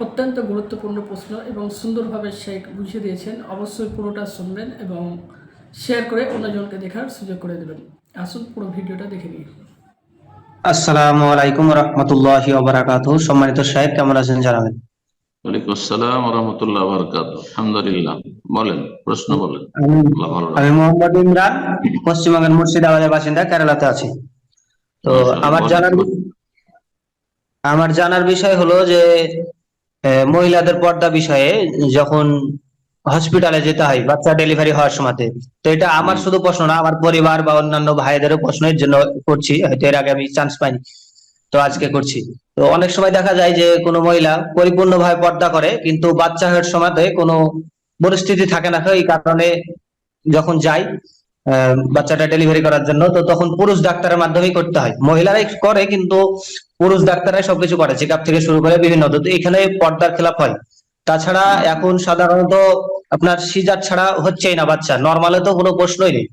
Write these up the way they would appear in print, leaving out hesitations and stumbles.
অত্যন্ত গুরুত্বপূর্ণ প্রশ্ন এবং সুন্দরভাবে শেখ বুঝিয়ে দিয়েছেন। অবশ্যই পুরোটা শুনবেন এবং শেয়ার করে অন্যজনকে দেখার সুযোগ করে দেবেন। আসুন পুরো ভিডিওটা দেখে নিই। আসসালামু আলাইকুম রহমতুল্লাহি ওয়া বারাকাতুহু। সম্মানিত সাহেব, কেমন আছেন জানাবেন? ওয়ালাইকুম আসসালাম ওয়া রাহমাতুল্লাহি ওয়া বারাকাতুহু। আলহামদুলিল্লাহ। বলেন, প্রশ্ন বলেন। আমি আল্লাহ ভালো আমি রাখুন। মোহাম্মদ ইমরান, পশ্চিমবঙ্গের মুর্শিদাবাদের বাসিন্দা, কেরালাতে আছি। তো মাশাআল্লাহ, আমার বলেন জানার বলেন। আমার জানার বিষয় হলো যে মহিলাদের পর্দা বিষয়ে যখন হসপিটালে যেতে হয় বাচ্চা ডেলিভারি হওয়ার সময়তে। তো এটা আমার হুম, শুধু প্রশ্ন না, আমার পরিবার বা অন্যান্য ভাইদেরও প্রশ্নের জন্য করছি, হয়তো এর আগে আমি চান্স পাইনি, তো আজকে করছি। তো অনেক সময় দেখা যায় যে কোনো মহিলা পরিপূর্ণভাবে পর্দা করে কিন্তু বাচ্চা হওয়ার সময়তে কোনো পরিস্থিতি থাকে না, এই কারণে যখন যাই বাচ্চাটা ডেলিভারি করার জন্য, তো তখন পুরুষ ডাক্তারের মাধ্যমেই করতে হয়। মহিলারাই করে কিন্তু পুরুষ ডাক্তাররাই সবকিছু করে, চেক আপ থেকে শুরু করে বিভিন্ন, তো এখানে পর্দার খেলাপ হয়। তাছাড়া হুম, এখন সাধারণত আপনার সিজার ছাড়া হচ্ছেই না বাচ্চা, নর্মালে তো কোনো প্রশ্নই নেই।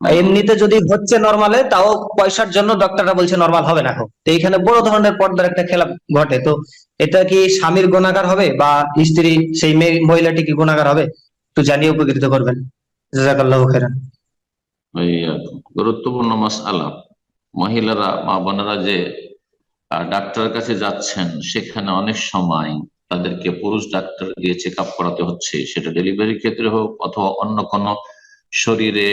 হুম। এমনিতে যদি হচ্ছে নর্মালে, তাও পয়সার জন্য ডক্টররা বলছে নর্মাল হবে না এখন। তো এইখানে বড় ধরনের পর্দার একটা খেলা ঘটে। তো এটা কি স্বামীর গুনাহগার হবে বা স্ত্রী, সেই মহিলাটি কি গুনাহগার হবে? একটু জানিয়ে উপকৃত করবেন। জাযাকাল্লাহু খাইরান। এই গুরুত্বপূর্ণ মাসআলা। মহিলারা, মা বোনেরা যে ডাক্তারের কাছে যাচ্ছেন, সেখানে অনেক সময় তাদেরকে পুরুষ ডাক্তার দিয়ে চেক আপ করাতে হচ্ছে, সেটা ডেলিভারির ক্ষেত্রে হোক অথবা অন্য কোনো শরীরে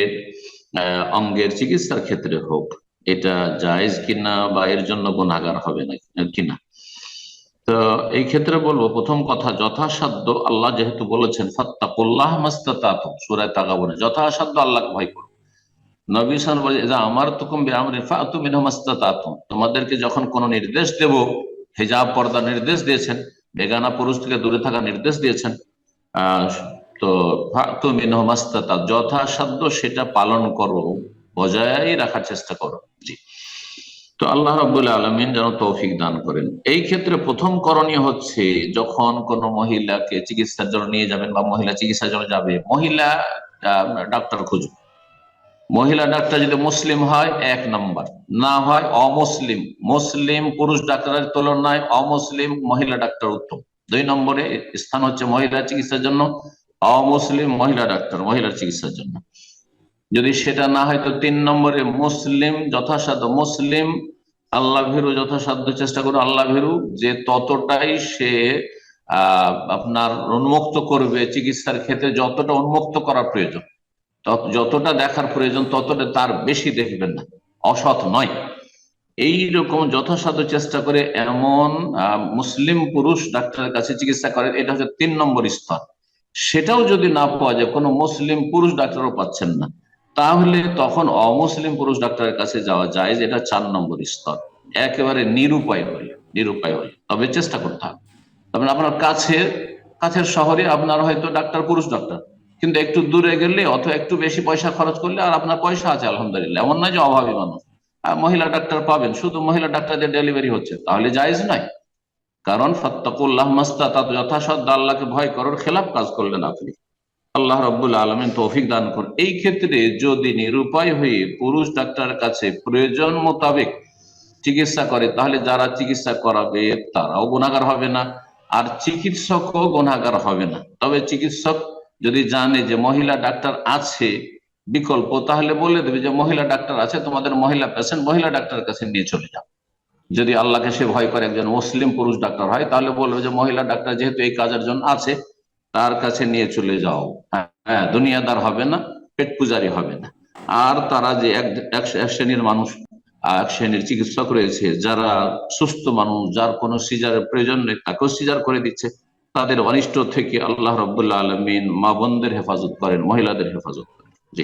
অঙ্গের চিকিৎসার ক্ষেত্রে হোক। এটা জায়েজ কিনা বা এর জন্য গুনাহগার হবে না কিনা। তো এই ক্ষেত্রে বলবো, প্রথম কথা, যথাসাধ্য আল্লাহ যেহেতু বলেছেন ফাত্তাকুল্লাহ মাস্তাতাতুম সূরা তাগাবুনে, যথাসাধ্য আল্লাহকে ভয় করো। নবী সাল্লাল্লাহু আলাইহি ওয়াসাল্লাম বলে, যা আমারতুকুম বিআমরিন ফাআতু মিনহু মাস্তাতাতুম, তোমাদেরকে যখন কোনো নির্দেশ দেব, হিজাব পর্দা নির্দেশ দিয়েছেন, বেগানা পুরুষ থেকে দূরে থাকার নির্দেশ দিয়েছেন, আহ তো ফাআতু মিনহু মাস্তাতাত, যথাসাধ্য সেটা পালন করো, বজায় রাখার চেষ্টা করো। জি। তো আল্লাহ রাব্বুল আলামিন যেন তৌফিক দান করেন। এই ক্ষেত্রে প্রথম করণীয় হচ্ছে, যখন কোনো মহিলাকে চিকিৎসার জন্য নিয়ে যাবেন বা মহিলা চিকিৎসার জন্য যাবে, মহিলা ডাক্তার খুঁজুন। মহিলা ডাক্তার যদি মুসলিম হয় এক নাম্বার, না হয় অমুসলিম। মুসলিম পুরুষ ডাক্তারের তুলনায় অমুসলিম মহিলা ডাক্তার উত্তম। 2 নম্বরে স্থান হচ্ছে মহিলা চিকিৎসার জন্য অমুসলিম মহিলা ডাক্তার, মহিলার চিকিৎসার জন্য। যদি সেটা না হয় তো 3 নম্বরে মুসলিম, যথাসাধ্য মুসলিম আল্লাহ ভীরু, যথাসাধ্য চেষ্টা করুন আল্লাহ ভীরু, যে ততটাই সে আপনার উন্মুক্ত করবে চিকিৎসার ক্ষেত্রে, যতটা উন্মুক্ত করার প্রয়োজন, যতটা দেখার প্রয়োজন ততটা, তার বেশি দেখবেন না, অসৎ নয়। এই রকম যথাসাধ্য চেষ্টা করে এমন মুসলিম পুরুষ ডাক্তারের কাছে চিকিৎসা করেন, এটা হচ্ছে 3 নম্বর স্তর। সেটাও যদি না পাওয়া যায়, কোনো মুসলিম পুরুষ ডাক্তারও পাচ্ছেন না, তাহলে তখন অমুসলিম পুরুষ ডাক্তারের কাছে যাওয়া যায়, যেটা 4 নম্বর স্তর। একেবারে নিরুপায় হলে তবে চেষ্টা করতে হবে। তারপরে আপনার কাছের কাছের শহরে আপনার হয়তো ডাক্তার পুরুষ ডাক্তার, কিন্তু একটু দূরে গেলে অথবা একটু বেশি পয়সা খরচ করলে, আর আপনার পয়সা আছে আলহামদুলিল্লাহ, এমন নয় যে অভাবী মানুষ, মহিলা ডাক্তার পাবেন, শুধু মহিলা ডাক্তারদের ডেলিভারি হচ্ছে, তাহলে জায়েজ নয়। কারণ ফাত্তাকুল্লাহ মাস্তাতাত, যথাসাধ্য আল্লাহকে ভয় করার খেলাফ কাজ করলেন আপনি। আল্লাহ রাব্বুল আলামিন তৌফিক দান করুন। এই ক্ষেত্রে যদি নিরুপায় হয়ে পুরুষ ডাক্তারের কাছে প্রয়োজন মোতাবেক চিকিৎসা করে, তাহলে যারা চিকিৎসা করাবে তারাও গুনাহগার হবে না, আর চিকিৎসকও গুনাহগার হবে না। তবে চিকিৎসক যদি জানে যে মহিলা ডাক্তার আছে বিকল্প, তাহলে বলে দেবে যে মহিলা ডাক্তার আছে, তোমাদের মহিলা পেশেন্ট মহিলা ডাক্তারের কাছে নিয়ে চলে যাও। যদি আল্লাহকে সে ভয় করে, একজন মুসলিম পুরুষ ডাক্তার হয়, তাহলে বলবে যে মহিলা ডাক্তার যেহেতু এই কাজের জন্য আছে, তার কাছে নিয়ে চলে যাও। হ্যাঁ, দুনিয়াদার হবে না, পেট পূজারি হবে না। আর তারা যে এক শ্রেণীর মানুষ, এক শ্রেণীর চিকিৎসক রয়েছে, যারা সুস্থ মানুষ, যার কোনো সিজারের প্রয়োজন নেই, তাকেও সিজার করে দিচ্ছে। তাদের অনিষ্ট থেকে আল্লাহ রাব্বুল আলামিন মা বোনদের হেফাজত করেন, মহিলাদের হেফাজত করেন। জি।